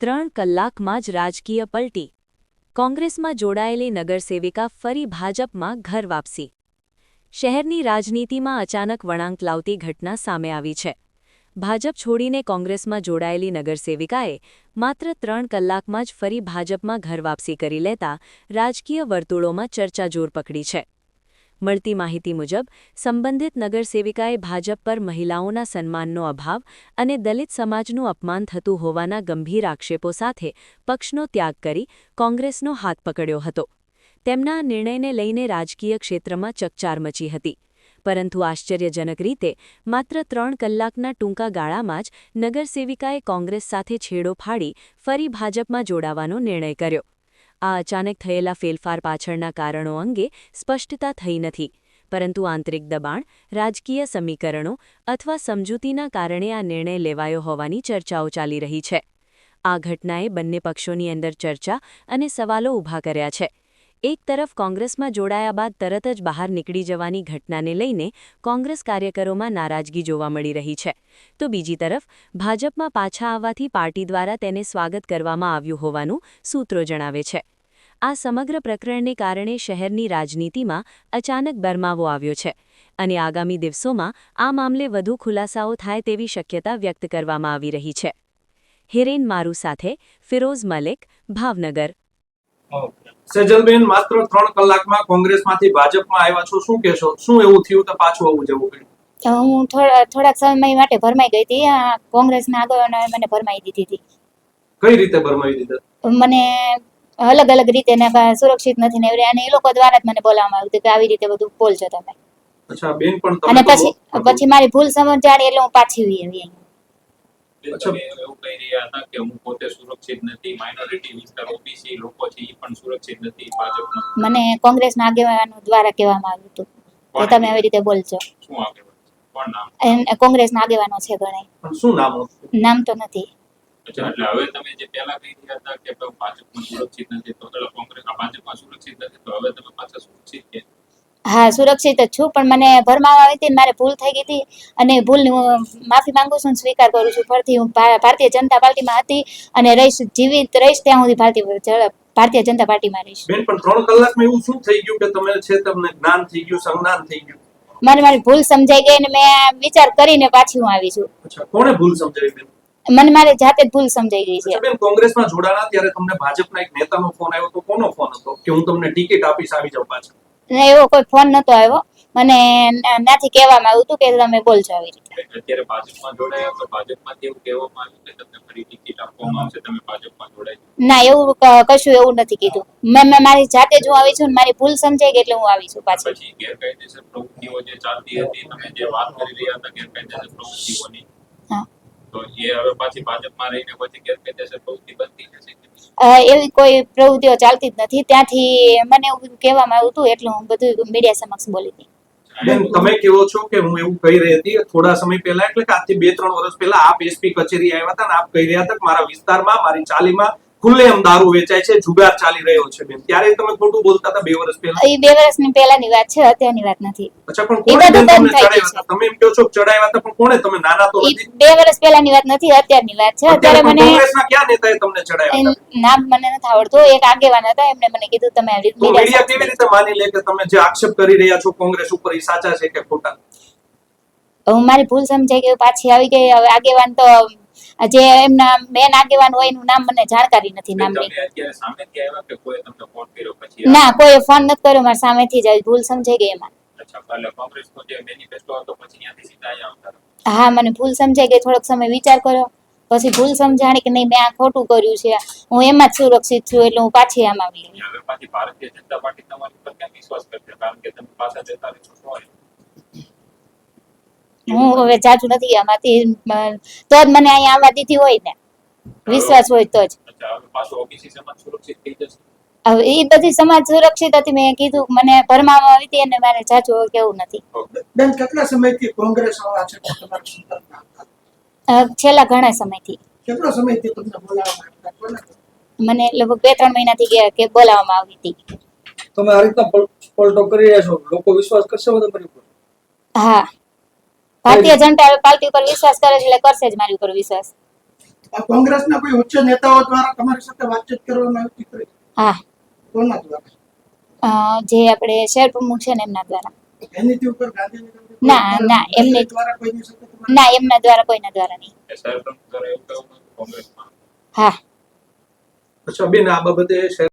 3 કલાકમાં જ રાજકીય પલટી. કોંગ્રેસમાં જોડાયેલી નગરસેવિકા ફરી ભાજપમાં ઘર વાપસી. શહેરની રાજનીતિમાં અચાનક વળાંક લાવતી ઘટના સામે આવી છે. ભાજપ છોડીને કોંગ્રેસમાં જોડાયેલી નગરસેવિકાએ માત્ર 3 કલાકમાં જ ફરી ભાજપમાં ઘર વાપસી કરી લેતા રાજકીય વર્તુળોમાં ચર્ચા જોર પકડી છે. મળતી માહિતી મુજબ સંબંધિત નગરસેવિકાએ ભાજપ પર મહિલાઓના સન્માનનો અભાવ અને દલિત સમાજનું અપમાન થતું હોવાના ગંભીર આક્ષેપો સાથે પક્ષનો ત્યાગ કરી કોંગ્રેસનો હાથ પકડ્યો હતો. તેમના આ નિર્ણયને લઈને રાજકીય ક્ષેત્રમાં ચકચાર મચી હતી. પરંતુ આશ્ચર્યજનક રીતે માત્ર 3 કલાકના ટૂંકા ગાળામાં જ નગરસેવિકાએ કોંગ્રેસ સાથે છેડો ફાડી ફરી ભાજપમાં જોડાવાનો નિર્ણય કર્યો. આ અચાનક થયેલા ફેરફાર પાછળના કારણો અંગે સ્પષ્ટતા થઈ નથી, પરંતુ આંતરિક દબાણ, રાજકીય સમીકરણો અથવા સમજૂતીના કારણે આ નિર્ણય લેવાયો હોવાની ચર્ચાઓ ચાલી રહી છે. આ ઘટનાએ બંને પક્ષોની અંદર ચર્ચા અને સવાલો ઊભા કર્યા છે. એક તરફ કોંગ્રેસમાં જોડાયા બાદ તરત જ બહાર નીકળી જવાની ઘટનાને લઈને કોંગ્રેસ કાર્યકરોમાં નારાજગી જોવા મળી રહી છે, તો બીજી તરફ ભાજપમાં પાછા આવવાથી પાર્ટી દ્વારા તેને સ્વાગત કરવામાં આવ્યું હોવાનું સૂત્રો જણાવે છે. આ સમગ્ર પ્રકરણને કારણે શહેરની રાજનીતિમાં અચાનક ગરમાવો આવ્યો છે અને આગામી દિવસોમાં આ મામલે વધુ ખુલાસાઓ થાય તેવી શક્યતા વ્યક્ત કરવામાં આવી રહી છે. હિરેન મારુ સાથે ફિરોઝ મલિક, ભાવનગર. સેજલબેન, માત્ર 3 કલાકમાં કોંગ્રેસમાંથી ભાજપમાં આવ્યા છો, શું કહેશો? શું એવું થયું તો પાછું આવવું જવું પડ્યું? હું થોડાક સમય માટે ભરમાઈ ગઈ હતી. કોંગ્રેસના આગેવાનોએ મને ભરમાઈ દીધી હતી. કઈ રીતે ભરમાવી દીધા? મને અલગ અલગ રીતે સુરક્ષિત નથી ને અને એ લોકો દ્વારા જ મને બોલાવવામાં આવ્યું કે આવી રીતે બધું બોલજો તમે. અચ્છા બેન, પણ અને પછી મારી ભૂલ સમજાણી એટલે હું પાછી આવી. તમે એવું કહી રહ્યા હતા કે હું પોતે સુરક્ષિત નથી, માઇનોરિટી વિસ્તાર ઓબીસી લોકો છે એ પણ સુરક્ષિત નથી ભાજપમાં. મને કોંગ્રેસના આગેવાનો દ્વારા કહેવામાં આવ્યું હતું કે તમે આવી રીતે બોલજો. શું આગેવાન? કોણ નામ? કોંગ્રેસના આગેવાનો છે ઘણા. શું નામ? નામ તો નથી. અચ્છા, એટલે હવે તમે જે પહેલા કહી રહ્યા હતા કે ભાજપમાં સુરક્ષિત નથી, તો કોંગ્રેસના ભાજપમાં સુરક્ષિત નથી, તો હવે તમે પાછા સુરક્ષિત કે? હા, સુરક્ષિત જ છું, પણ મને ભરમાવા આવી હતી, મારે ભૂલ થઈ ગઈ હતી અને ભૂલની હું માફી માંગુ છું, સ્વીકાર કરું છું. ફરીથી હું ભારતીય જનતા પાર્ટીમાં હતી અને જીવિત રહીશ ત્યાં સુધી ભારતીય જનતા પાર્ટીમાં રહીશ. બેન, પણ 3 કલાકમાં એવું શું થઈ ગયું કે તમને જ્ઞાન થઈ ગયું, સંજ્ઞાન થઈ ગયું? મને મારી ભૂલ સમજાઈ ગઈ અને મેં વિચાર કરીને પાછી હું આવી છું. અચ્છા, કોણે ભૂલ સમજાવી બેન? મને મારી જાતે જ ભૂલ સમજાઈ ગઈ છે. બેન, કોંગ્રેસમાં જોડાણા ત્યારે તમને ભાજપના એક નેતાનો ફોન આવ્યો તો કોનો ફોન હતો કે હું તમને ટિકિટ આપીશ, આવી જાવ પાછા? એવો કોઈ ફોન નતો આવ્યો. મને નાથી કહેવામાં આવ્યું હતું કે તમે બોલજો આવી રીતે. અત્યારે ભાજપમાં જોડાયા તો ભાજપમાંથી એવું કહેવામાં આવ્યું કે તમને ફરી ટિકિટ આપવામાં આવશે, તમે ભાજપમાં જોડાઈ? ના, એવું કશું એવું નથી કીધું. મેં મારી જાતે જ હું આવી છું, મારી ભૂલ સમજાઈ ગઈ એટલે હું આવી છું પાછી. પછી ગેરકાયદેસર પ્રવૃત્તિઓ જે ચાલતી હતી, તમે જે વાત કરી રહ્યા હતા ગેરકાયદેસર પ્રવૃત્તિઓની, તો એ હવે પાછી ભાજપમાં રહીને પછી ગેરકાયદેસર પ્રવૃત્તિ બનતી જશે? એવી કોઈ પ્રવૃત્તિઓ ચાલતી જ નથી. ત્યાંથી મને એવું કહેવામાં આવ્યું હતું એટલે હું બધું મીડિયા સમક્ષ બોલી હતી. બેન, તમે કહો છો કે હું એવું કહી રહી હતી થોડા સમય પહેલા, એટલે કે આજથી 2-3 વર્ષ પહેલા આપ એસપી કચેરી આવ્યા હતા ને આપ કહી રહ્યા હતા કે મારા વિસ્તારમાં, મારી ચાલીમાં ખુલ્લેઆમ દારૂ વેચાય છે, જુગાર ચાલી રહ્યો છે. બેન, ત્યારે તમે ખોટું બોલતા હતા 2 વર્ષ પહેલા. એ 2 વર્ષની પહેલાની વાત છે, અત્યારની વાત નથી. અચ્છા, પણ કોણે તમને ચડાવ્યા હતા? તમે એમ કહો છો કે ચડાવ્યા હતા, પણ કોણે? તમે નાના તો નથી. 2 વર્ષ પહેલાની વાત નથી, અત્યારની વાત છે. અત્યારે મને કોંગ્રેસના કયા નેતાએ તમને ચડાવ્યા હતા? નામ મને નથી આવડતું. એક આગેવાન હતા, એમણે મને કીધું તમે મીડિયા કેવી રીતે માની લે કે તમે જે આક્ષેપ કરી રહ્યા છો કોંગ્રેસ ઉપર એ સાચા છે કે ખોટા? હું મારી ભૂલ સમજાઈ ગઈ, પાછી આવી ગઈ. હવે આગેવાન તો જે એમના મેન આગેવાન હોય એનું નામ મને જાણકારી નથી. નામની અત્યારે સામેથી આવ્યા કે કોઈ તમને ફોન કર્યો પછી? ના, કોઈ ફોન નથી કર્યો, મારી સામેથી જ ભૂલ સમજાઈ ગઈ એમાં. અચ્છા, એટલે કોંગ્રેસનો જે મેનિફેસ્ટો હતો પછી ત્યાંથી સીધા અહીંયા આવતા? હા, મને ભૂલ સમજાઈ ગઈ. થોડોક સમય વિચાર કર્યો, પછી ભૂલ સમજાણી કે નહીં મેં આ ખોટું કર્યું છે, હું એમાં જ સુરક્ષિત છું, એટલે હું પાછી આમ આવી ગઈ. હવે પાછી ભારતીય જનતા પાર્ટી તમારી પર ક્યાં વિશ્વાસ કરશે? કારણ કે તમે પાછા જતા રહેશો શું? હું હવે જાજુ નથી આમાંથી, તો જ મને અહીંયા આવવા દીધી હોય ને, વિશ્વાસ હોય તો જ. અચ્છા, હવે પાછું ઓબીસી સમાજ સુરક્ષિત થઈ જશે? હવે એ બધી સમાજ સુરક્ષિત હતી. મેં કીધું મને ભરમાવામાં આવી હતી અને મારે જાજુ કેવું નથી. બેન, કેટલા સમયથી કોંગ્રેસ વાળા છે તમારા સંપર્કમાં? છેલ્લા ઘણા સમયથી. કેટલો સમયથી તમને બોલાવવામાં આવ્યા? મને લગભગ 2-3 મહિનાથી ગયા કે બોલાવવામાં આવી હતી. તમે આ રીતના પલટો કરી રહ્યા છો, લોકો વિશ્વાસ કરશે તમારી ઉપર? હા, ભારતીય જનતા પાર્ટી ઉપર વિશ્વાસ કરે છે એટલે કરશે જ મારી ઉપર વિશ્વાસ. આ કોંગ્રેસના કોઈ ઉચ્ચ નેતાઓ દ્વારા તમારી સાથે વાતચીત કરવામાં આવતી ખરી? હા કોના દ્વારા? જે આપણે શહેર પ્રમુખ છે ને એમના દ્વારા. એનીથી ઉપર ગાંધીનગર ના, એમને- દ્વારા કોઈની સાથે તમારી- ના, એમના દ્વારા કોઈના દ્વારા નહીં. એ શહેર પ્રમુખ દ્વારા એવું કહેવું હતું કોંગ્રેસમાં. હા અચ્છા બેન, આ બાબતે